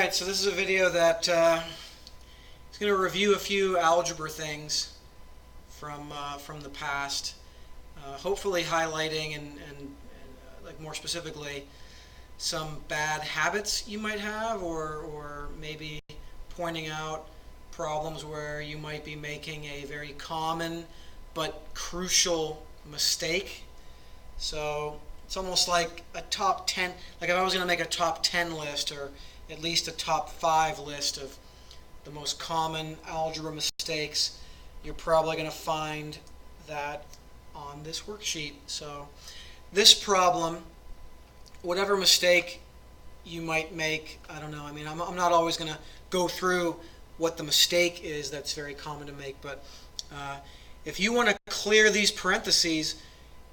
Alright, so this is a video that is going to review a few algebra things from the past, hopefully highlighting and like more specifically some bad habits you might have, or maybe pointing out problems where you might be making a very common but crucial mistake. So it's almost like a top 10, like if I was going to make a top 10 list, or at least a top 5 list of the most common algebra mistakes, you're probably going to find that on this worksheet. So this problem, whatever mistake you might make, I don't know, I mean, I'm not always going to go through what the mistake is that's very common to make, but if you want to clear these parentheses,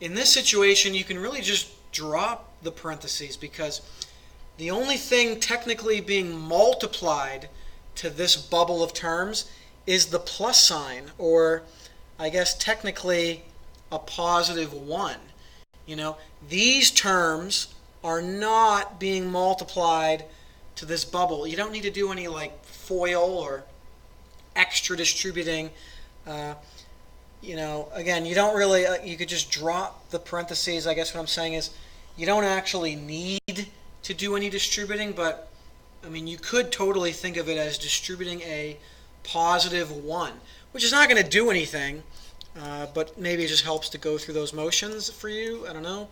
in this situation you can really just drop the parentheses, because the only thing technically being multiplied to this bubble of terms is the plus sign, or I guess technically a positive 1. You know, these terms are not being multiplied to this bubble. You don't need to do any like FOIL or extra distributing. You know, again, you don't really, you could just drop the parentheses. I guess what I'm saying is you don't actually need to do any distributing, but I mean, you could totally think of it as distributing a positive 1, which is not going to do anything, but maybe it just helps to go through those motions for you. I don't know.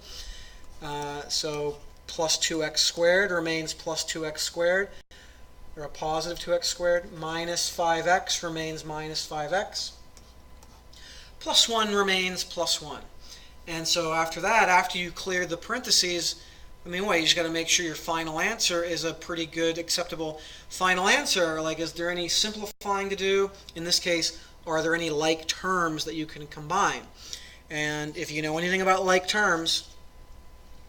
So plus 2x squared remains plus 2x squared, or a positive 2x squared. Minus 5x remains minus 5x. Plus 1 remains plus 1. And so after that, after you clear the parentheses, I mean, what, you just got to make sure your final answer is a pretty good, acceptable final answer. Like, is there any simplifying to do? In this case, are there any like terms that you can combine? And if you know anything about like terms,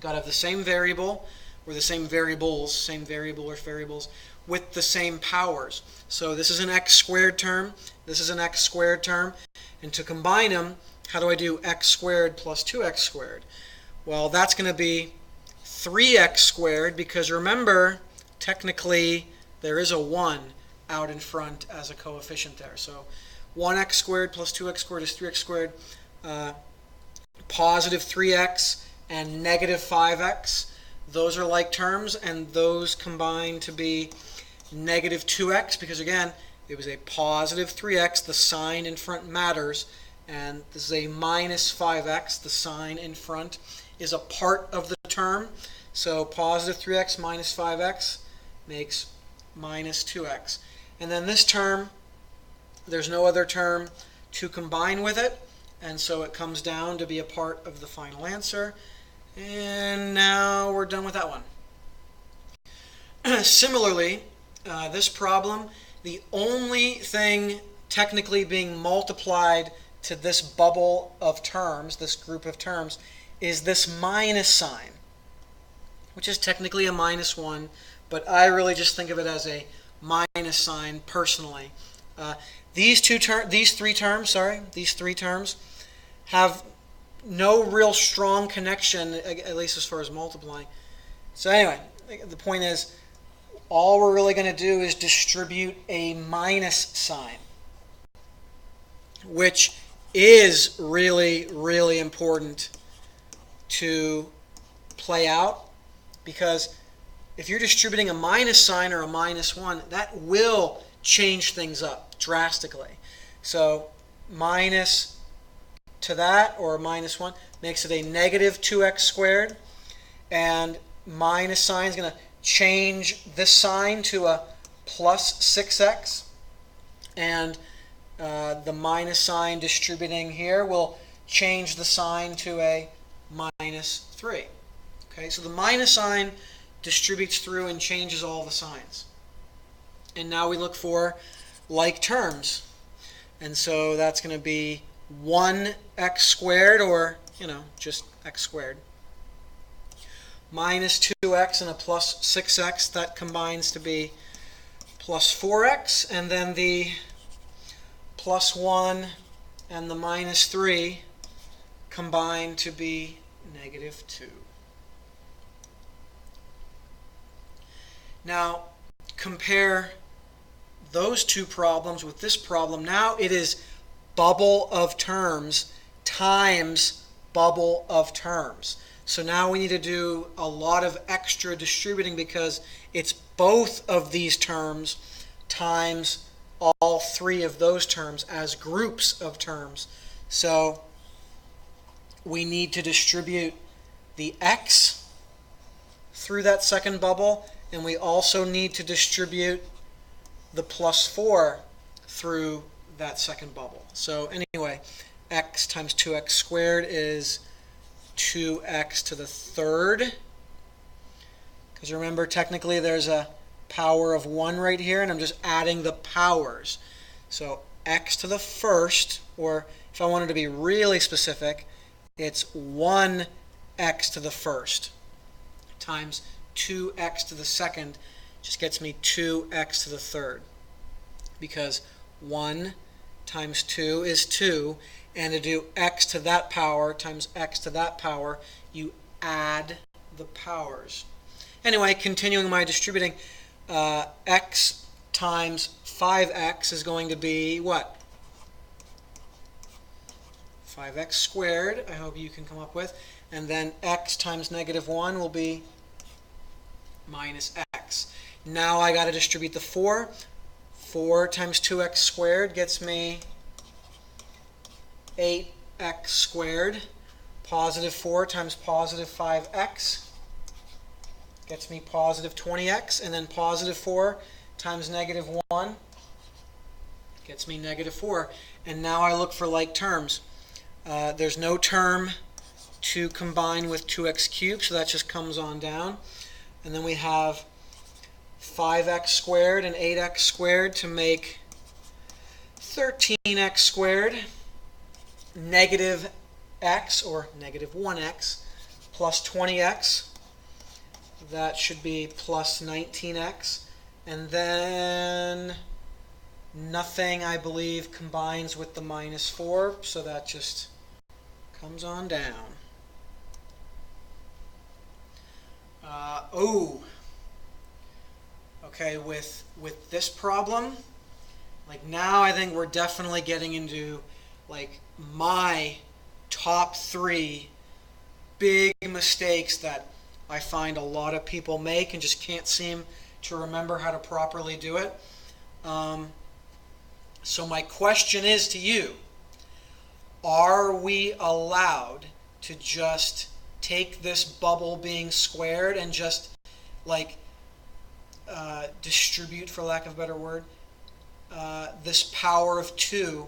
got to have the same variable, or the same variables, same variable or variables, with the same powers. So this is an x squared term, this is an x squared term, and to combine them, how do I do x squared plus 2x squared? Well, that's going to be 3x squared, because remember, technically there is a 1 out in front as a coefficient there. So 1x squared plus 2x squared is 3x squared. Positive 3x and negative 5x, those are like terms, and those combine to be negative 2x, because again, it was a positive 3x, the sign in front matters, and this is a minus 5x, the sign in front is a part of the term. So positive 3x minus 5x makes minus 2x. And then this term, there's no other term to combine with it, and so it comes down to be a part of the final answer. And now we're done with that one. Similarly, this problem, the only thing technically being multiplied to this bubble of terms, this group of terms, is this minus sign, which is technically a minus 1, but I really just think of it as a minus sign personally. These three terms have no real strong connection, at least as far as multiplying. So anyway, the point is, all we're really going to do is distribute a minus sign, which is really, really important to play out, because if you're distributing a minus sign or a minus 1, that will change things up drastically. So minus to that, or minus 1, makes it a negative 2x squared, and minus sign is going to change this sign to a plus 6x, and the minus sign distributing here will change the sign to a minus 3. Okay, so the minus sign distributes through and changes all the signs. And now we look for like terms. And so that's going to be 1x squared, or, you know, just x squared. Minus 2x and a plus 6x, that combines to be plus 4x. And then the plus 1 and the minus 3 combine to be negative 2. Now, compare those two problems with this problem. Now it is bubble of terms times bubble of terms. So now we need to do a lot of extra distributing because it's both of these terms times all three of those terms as groups of terms. So we need to distribute the x through that second bubble, and we also need to distribute the plus 4 through that second bubble. So anyway, x times 2x squared is 2x to the third. Because remember, technically there's a power of 1 right here, and I'm just adding the powers. So x to the first, or if I wanted to be really specific, it's 1x to the first times 2x to the second just gets me 2x to the third. Because 1 times 2 is 2, and to do x to that power times x to that power, you add the powers. Anyway, continuing my distributing, x times 5x is going to be what? 5x squared, I hope you can come up with. And then x times negative 1 will be minus x. Now I got to distribute the 4. 4 times 2x squared gets me 8x squared. Positive 4 times positive 5x gets me positive 20x. And then positive 4 times negative 1 gets me negative 4. And now I look for like terms. There's no term to combine with 2x cubed, so that just comes on down. And then we have 5x squared and 8x squared to make 13x squared. Negative x, or negative 1x, plus 20x. That should be plus 19x. And then nothing, I believe, combines with the minus 4, so that just comes on down. Okay, with this problem, like now I think we're definitely getting into like my top 3 big mistakes that I find a lot of people make and just can't seem to remember how to properly do it. So my question is to you, are we allowed to just take this bubble being squared and just like distribute, for lack of a better word, this power of 2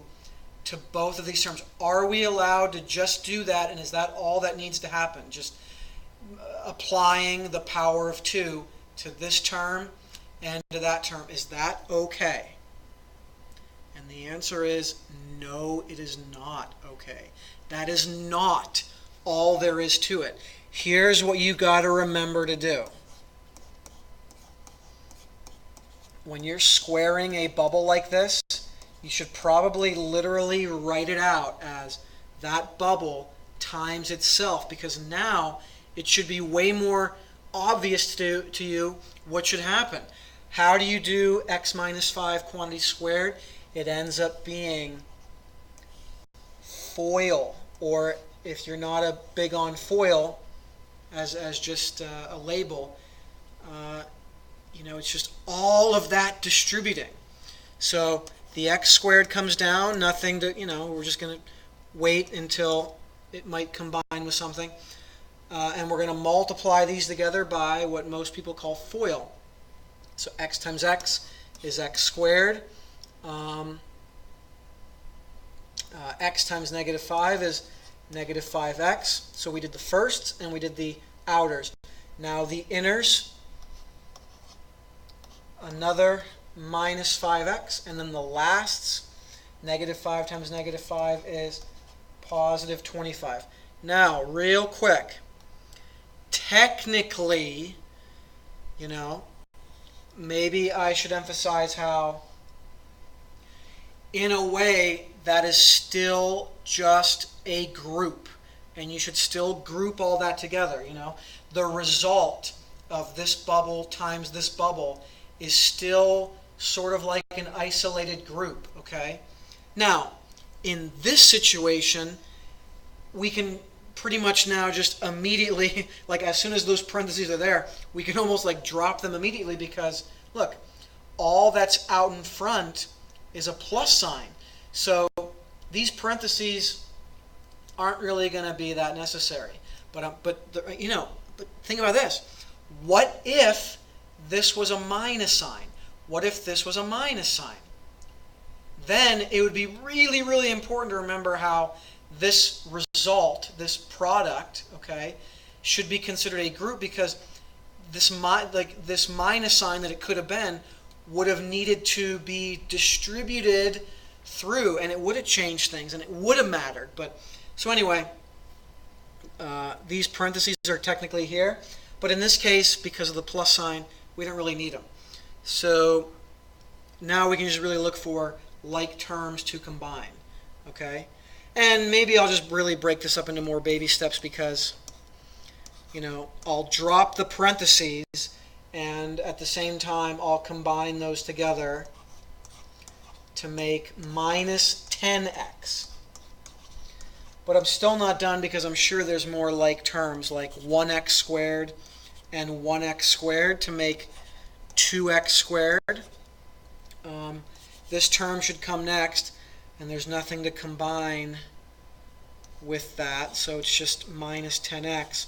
to both of these terms? Are we allowed to just do that, and is that all that needs to happen? Just applying the power of 2 to this term and to that term. Is that okay? And the answer is no, it is not okay. That is not all there is to it. Here's what you got to remember to do. When you're squaring a bubble like this, you should probably literally write it out as that bubble times itself, because now it should be way more obvious to you what should happen. How do you do x minus 5 quantity squared? It ends up being FOIL, or if you're not a big on FOIL as just a label, it's just all of that distributing. So the x squared comes down, nothing to, we're just going to wait until it might combine with something. And we're going to multiply these together by what most people call FOIL. So x times x is x squared. X times negative 5 is negative 5x. So we did the firsts and we did the outers. Now the inners, another minus 5x. And then the lasts, negative 5 times negative 5 is positive 25. Now, real quick, technically, maybe I should emphasize how, in a way, that is still just a group, and you should still group all that together. The result of this bubble times this bubble is still sort of like an isolated group, okay? Now, in this situation, we can pretty much now just immediately, like as soon as those parentheses are there, we can almost like drop them immediately because, look, all that's out in front is a plus sign. So these parentheses aren't really going to be that necessary. But think about this. What if this was a minus sign? What if this was a minus sign? Then it would be really, really important to remember how this result, this product, okay, should be considered a group, because this minus sign that it could have been would have needed to be distributed through, and it would have changed things, and it would have mattered. But so anyway, these parentheses are technically here, but in this case, because of the plus sign, we don't really need them. So now we can just really look for like terms to combine, okay? And maybe I'll just really break this up into more baby steps, because, I'll drop the parentheses, and at the same time, I'll combine those together to make minus 10x. But I'm still not done, because I'm sure there's more like terms, like 1x squared and 1x squared to make 2x squared. This term should come next, and there's nothing to combine with that, so it's just minus 10x.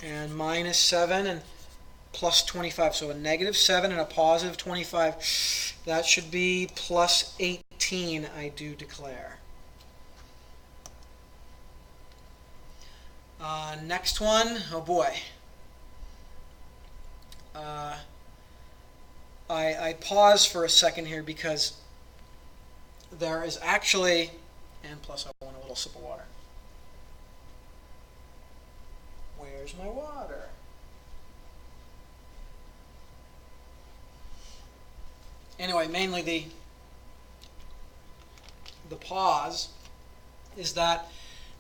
And minus 7 and plus 25, so a negative 7 and a positive 25. That should be plus 18, I do declare. Next one, oh boy. I pause for a second here because there is actually, and plus I want a little sip of water. Where's my water? Anyway, mainly the pause is that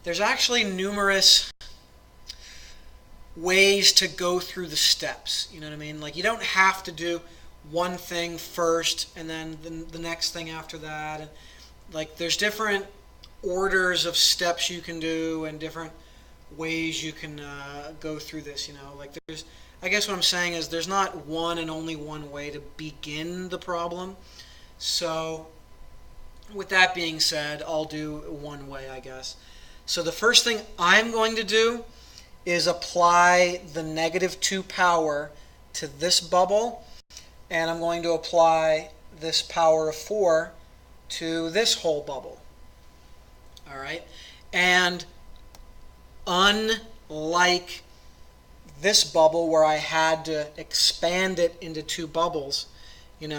there's actually numerous ways to go through the steps. You know what I mean? Like, you don't have to do one thing first and then the next thing after that. And like, there's different orders of steps you can do and different ways you can go through this. Like, I guess what I'm saying is there's not one and only one way to begin the problem. So with that being said, I'll do one way, I guess. So the first thing I'm going to do is apply the negative 2 power to this bubble, and I'm going to apply this power of 4 to this whole bubble. All right? And unlike this bubble where I had to expand it into 2 bubbles, it's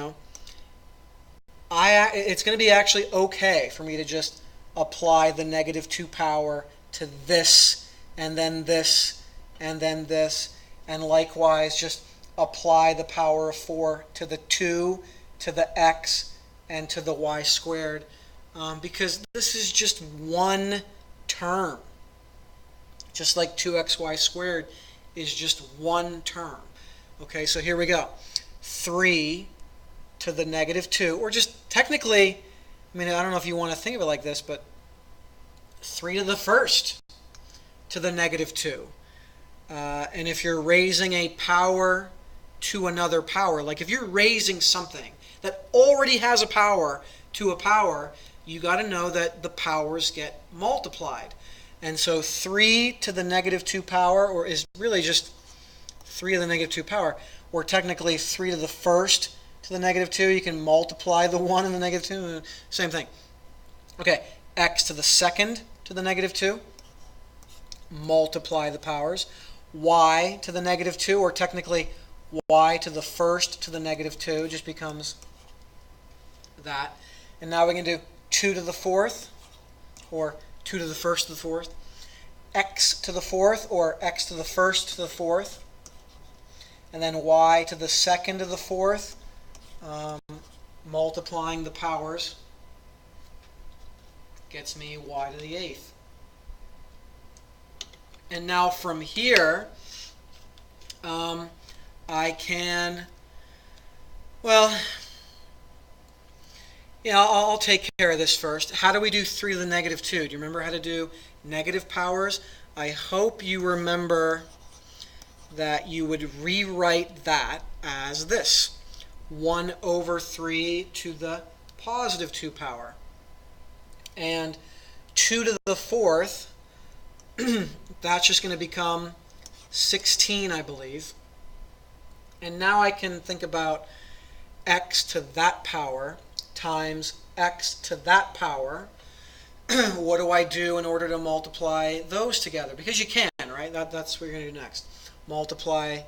going to be actually okay for me to just apply the negative 2 power to this, and then this, and then this, and likewise just apply the power of 4 to the 2, to the x, and to the y squared, because this is just one term. Just like 2xy squared is just one term. Okay, so here we go. 3 to the negative 2, or just technically, I don't know if you want to think of it like this, but 3 to the first to the negative 2. And if you're raising a power to another power, like if you're raising something that already has a power to a power, you got to know that the powers get multiplied. And so 3 to the negative 2 power, or is really just 3 to the negative 2 power, or technically 3 to the first to the negative 2. You can multiply the 1 and the negative 2. Same thing. Okay, x to the second to the negative 2. Multiply the powers. Y to the negative 2, or technically y to the first to the negative 2, just becomes that. And now we can do 2 to the fourth, or 2 to the first to the fourth. X to the fourth, or x to the first to the fourth. And then y to the second to the fourth, multiplying the powers gets me y to the 8th. And now from here, I can, Well, yeah, I'll take care of this first. How do we do 3 to the negative 2? Do you remember how to do negative powers? I hope you remember that you would rewrite that as this. 1 over 3 to the positive 2 power. And 2 to the 4th, that's just going to become 16, I believe. And now I can think about x to that power times x to that power. What do I do in order to multiply those together? Because you can, right? That's what you're going to do next. Multiply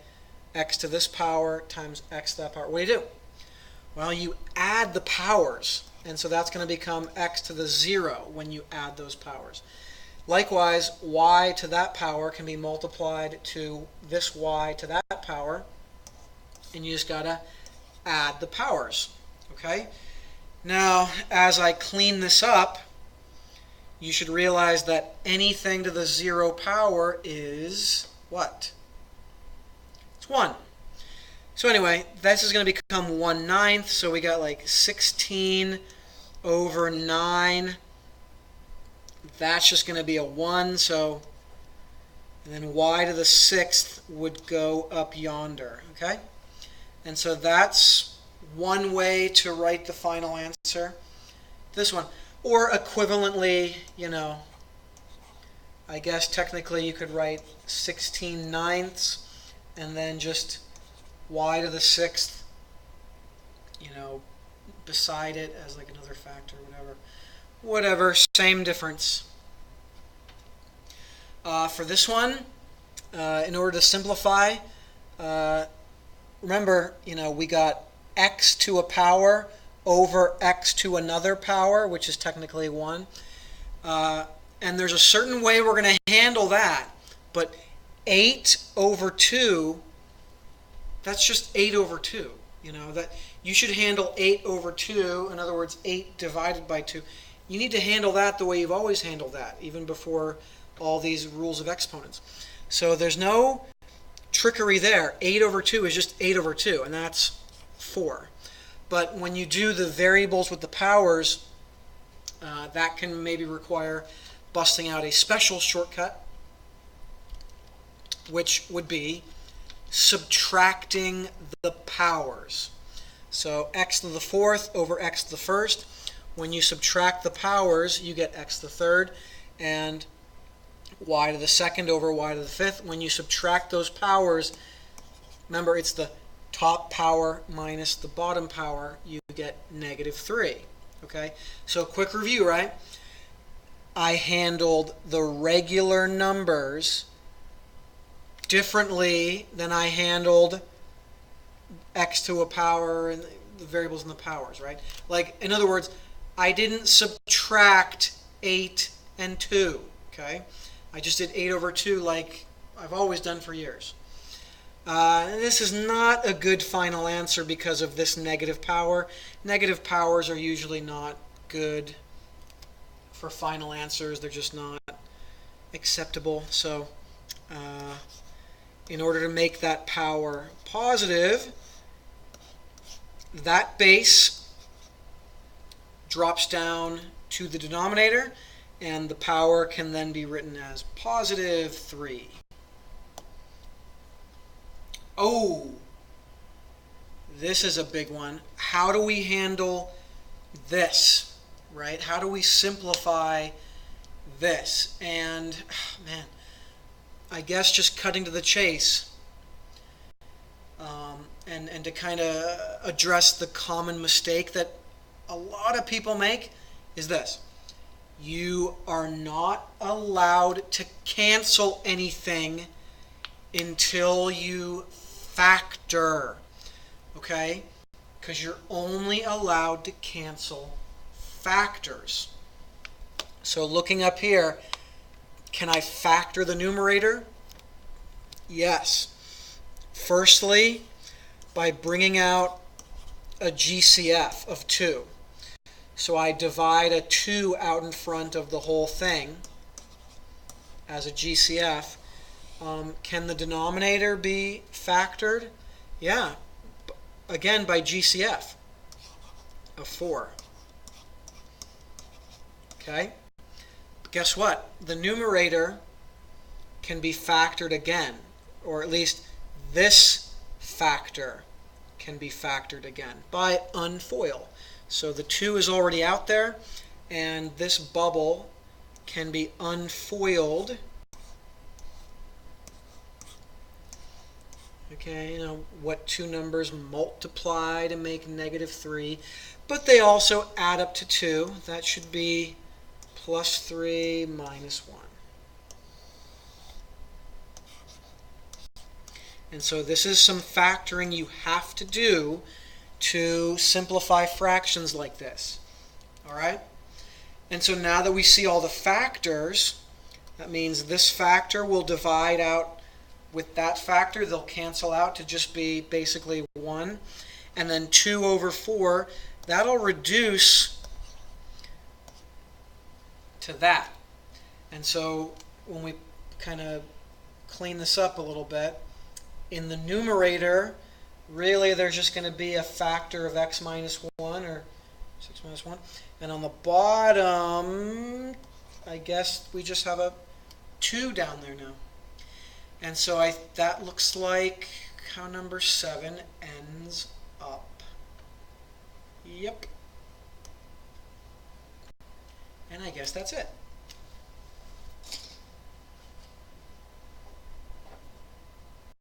x to this power times x to that power. What do? Well, you add the powers. And so that's going to become x to the 0 when you add those powers. Likewise, y to that power can be multiplied to this y to that power. And you just got to add the powers. Okay? Now, as I clean this up, you should realize that anything to the 0 power is what? It's 1. So anyway, this is going to become 1/9. So we got like 16 over 9. That's just going to be a 1. So, and then y to the 6th would go up yonder. Okay? And so that's one way to write the final answer. This one. Or equivalently, I guess technically you could write 16/9 and then just y to the 6th, beside it as like another factor, whatever, same difference. For this one, in order to simplify, remember, we got x to a power over x to another power, which is technically 1. And there's a certain way we're going to handle that, but 8 over 2, that's just 8 over 2. That you should handle 8 over 2, in other words, 8 divided by 2. You need to handle that the way you've always handled that, even before all these rules of exponents. So there's no trickery there. 8 over 2 is just 8 over 2, and that's 4. But when you do the variables with the powers, that can maybe require busting out a special shortcut, which would be subtracting the powers. So x to the 4th over x to the 1st. When you subtract the powers, you get x to the 3rd, and y to the 2nd over y to the 5th. When you subtract those powers, remember it's the top power minus the bottom power, you get -3. Okay? So quick review, right? I handled the regular numbers differently than I handled x to a power and the variables and the powers, right? Like, in other words, I didn't subtract 8 and 2, okay? I just did 8 over 2 like I've always done for years. This is not a good final answer because of this negative power. Negative powers are usually not good for final answers. They're just not acceptable. So in order to make that power positive, that base drops down to the denominator, and the power can then be written as +3. Oh, this is a big one. How do we handle this, right? How do we simplify this? And, man, I guess just cutting to the chase, and to kind of address the common mistake that a lot of people make is this. You are not allowed to cancel anything until you factor, okay? Because you're only allowed to cancel factors. So looking up here, can I factor the numerator? Yes. Firstly, by bringing out a GCF of 2. So I divide a 2 out in front of the whole thing as a GCF. Can the denominator be factored? Yeah. again by GCF of 4. Okay? Guess what? The numerator can be factored again, or at least this factor can be factored again by unfoil. So the 2 is already out there, and this bubble can be unfoiled. Okay, you know what two numbers multiply to make -3, but they also add up to 2. That should be +3 minus 1. And so this is some factoring you have to do to simplify fractions like this. All right? And so now that we see all the factors, that means this factor will divide out with that factor. They'll cancel out to just be basically 1. And then 2 over 4, that'll reduce to that. And so when we kind of clean this up a little bit, in the numerator, really there's just going to be a factor of x minus 1, or 6 minus 1. And on the bottom, I guess we just have a 2 down there now. And so that looks like how number 7 ends up. Yep. And I guess that's it.